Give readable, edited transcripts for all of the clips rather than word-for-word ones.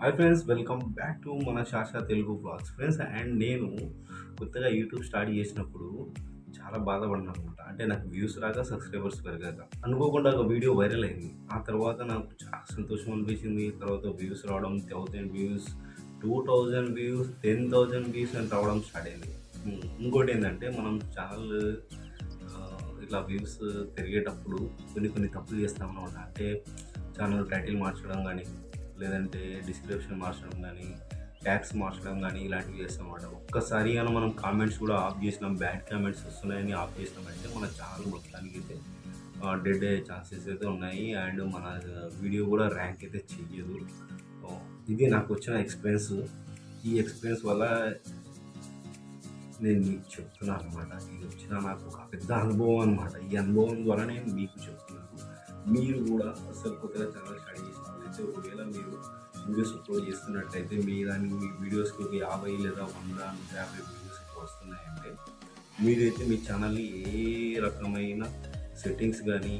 Hi friends, welcome back to మన శాషా Telugu blogs friends. And నేను కొత్తగా యూట్యూబ్ స్టార్ట్ చేసినప్పుడు చాలా బాధపడినా అనమాట. అంటే నాకు వ్యూస్ రాక, సబ్స్క్రైబర్స్ పెరగాక అనుకోకుండా ఒక వీడియో వైరల్ అయింది. ఆ తర్వాత నాకు చాలా సంతోషం అనిపించింది. తర్వాత వ్యూస్ రావడం 1000 వ్యూస్, 2000 వ్యూస్, 10,000 వ్యూస్ అని రావడం స్టార్ట్ అయింది. ఇంకోటి ఏంటంటే మనం ఛానల్ ఇట్లా వ్యూస్ పెరిగేటప్పుడు కొన్ని తప్పులు చేస్తాం అనమాట. అంటే ఛానల్ టైటిల్ మార్చడం కానీ, లేదంటే డిస్క్రిప్షన్ మార్చడం కానీ, ట్యాగ్స్ మార్చడం కానీ ఇలాంటివి చేస్తామన్నమాట. ఒక్కసారి కానీ మనం కామెంట్స్ కూడా ఆఫ్ చేసినాం, బ్యాడ్ కామెంట్స్ వస్తున్నాయని ఆఫ్ చేసినామంటే మన ఛానల్ మొత్తానికి అయితే డెడ్ అయ్యే ఛాన్సెస్ అయితే ఉన్నాయి. అండ్ మన వీడియో కూడా ర్యాంక్ అయితే చెయ్యదు. ఇది నాకు వచ్చిన ఎక్స్పీరియన్స్. ఈ ఎక్స్పీరియన్స్ వల్ల నేను మీకు చెప్తున్నాను అనమాట. ఇది వచ్చిన నాకు ఒక పెద్ద అనుభవం అనమాట. ఈ అనుభవం ద్వారా నేను మీకు చెప్తున్నాను. మీరు కూడా అసలు కొత్తగా ఛానల్ స్టార్ట్ చేసిన వాళ్ళైతే ఒకవేళ మీరు వీడియోస్ అప్లోడ్ చేస్తున్నట్టయితే మీ వీడియోస్కి ఒక 50 లేదా 100, 150 వీడియోస్ ఎక్కువ వస్తున్నాయంటే మీరైతే మీ ఛానల్ని ఏ రకమైన సెట్టింగ్స్ కానీ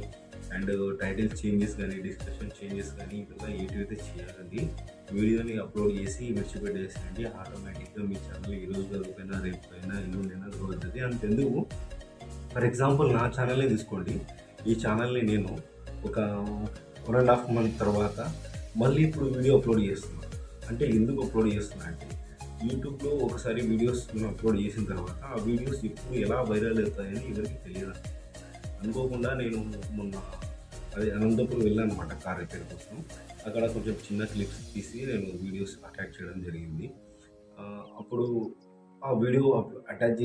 అండ్ టైటిల్ చేంజెస్ కానీ, డిస్క్రిప్షన్ చేంజెస్ కానీ ఇలా ఏటివైతే చేయాలండి. వీడియోని అప్లోడ్ చేసి విడిచిపెట్టేసేయండి. ఆటోమేటిక్గా మీ ఛానల్ ఈరోజు కాకపోయినా రేపైనా ఎల్లుండైనా గ్రో అవుతుంది. అంతెందుకు, ఫర్ ఎగ్జాంపుల్ నా ఛానల్నే తీసుకోండి. ఈ ఛానల్ని నేను ఒక 1.5 month తర్వాత మళ్ళీ ఇప్పుడు వీడియో అప్లోడ్ చేస్తున్నాను. అంటే ఎందుకు అప్లోడ్ చేస్తున్నా అంటే యూట్యూబ్లో ఒకసారి వీడియోస్ అప్లోడ్ చేసిన తర్వాత ఆ వీడియోస్ ఎప్పుడు ఎలా వైరల్ అవుతాయని ఎవరికి తెలియదు. అనుకోకుండా నేను మొన్న అనంతపురం వెళ్ళాను అనమాట కార్ రిపేర్ కోసం. అక్కడ కొంచెం చిన్న క్లిప్స్ తీసి నేను వీడియోస్ అటాచ్ చేయడం జరిగింది. అప్పుడు ఆ వీడియో అటాచ్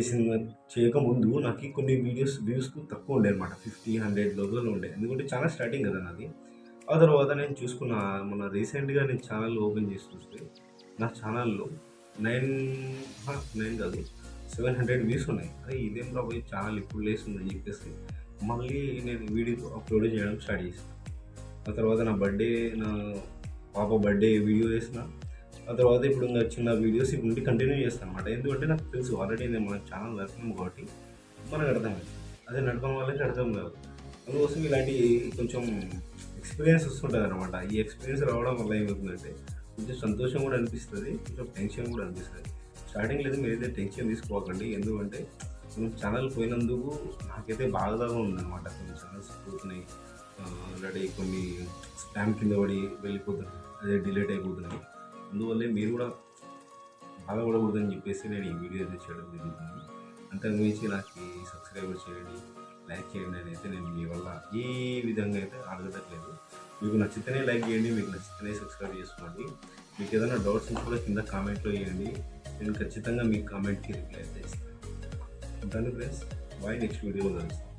చేయకముందు నాకు కొన్ని వ్యూస్కు తక్కువ ఉండే అనమాట. 50, 100 లోపల ఉండే. ఎందుకంటే చాలా స్టార్టింగ్ కదా నాది. ఆ తర్వాత నేను చూసుకున్న మొన్న రీసెంట్గా నేను ఛానల్ ఓపెన్ చేసి చూస్తే నా ఛానల్లో 9 కాదు 700 వ్యూస్ ఉన్నాయి. అదే ఇదేం రాబోయే ఛానల్ ఇప్పుడు లేస్తుందని చెప్పేసి మళ్ళీ నేను వీడియో అప్లోడ్ చేయడం స్టార్ట్ చేసాను. ఆ తర్వాత నా పాప బర్త్డే వీడియో వేసిన. ఆ తర్వాత ఇప్పుడు ఇంకా చిన్న వీడియోస్ ఇప్పుడు నుండి కంటిన్యూ చేస్తాను అనమాట. ఎందుకంటే నాకు తెలుసు ఆల్రెడీ నేను మన ఛానల్ నడిపాము కాబట్టి మనకు అర్థమైంది. అదే నడపడం వాళ్ళకి అర్థం కాదు. అందుకోసం ఇలాంటి కొంచెం ఎక్స్పీరియన్స్ వస్తుంటుంది అనమాట. ఈ ఎక్స్పీరియన్స్ రావడం వల్ల ఏమవుతుందంటే కొంచెం సంతోషం కూడా అనిపిస్తుంది, కొంచెం టెన్షన్ కూడా అనిపిస్తుంది. స్టార్టింగ్లో అయితే మీరైతే టెన్షన్ తీసుకోకండి. ఎందుకంటే మనం ఛానల్ పోయినందుకు నాకైతే బాధగా ఉందన్నమాట. కొన్ని ఛానల్స్ పోతున్నాయి, ఆల్రెడీ కొన్ని స్పామ్ కింద పడి వెళ్ళిపోతున్నాయి, అదే డిలీట్ అయిపోతున్నాయి. అందువల్లే మీరు కూడా బాధపడకూడదని చెప్పేసి నేను ఈ వీడియో అయితే చేయడం జరుగుతుంది. అంతకుమించి నాకు సబ్స్క్రైబర్ చేయండి, లైక్ చేయండి అని అయితే నేను మీ వల్ల ఏ విధంగా అయితే అడగట్లేదు. మీకు నచ్చితేనే లైక్ చేయండి, మీకు నచ్చితేనే సబ్స్క్రైబ్ చేసుకోండి. మీకు ఏదైనా డౌట్స్ ఉంటే కూడా కింద కామెంట్లో వేయండి. నేను ఖచ్చితంగా మీ కామెంట్కి రిప్లై అయితే ఇస్తాను. ఉంటాను ఫ్రెండ్స్, బాయ్. నెక్స్ట్ వీడియోలో కలుస్తాను.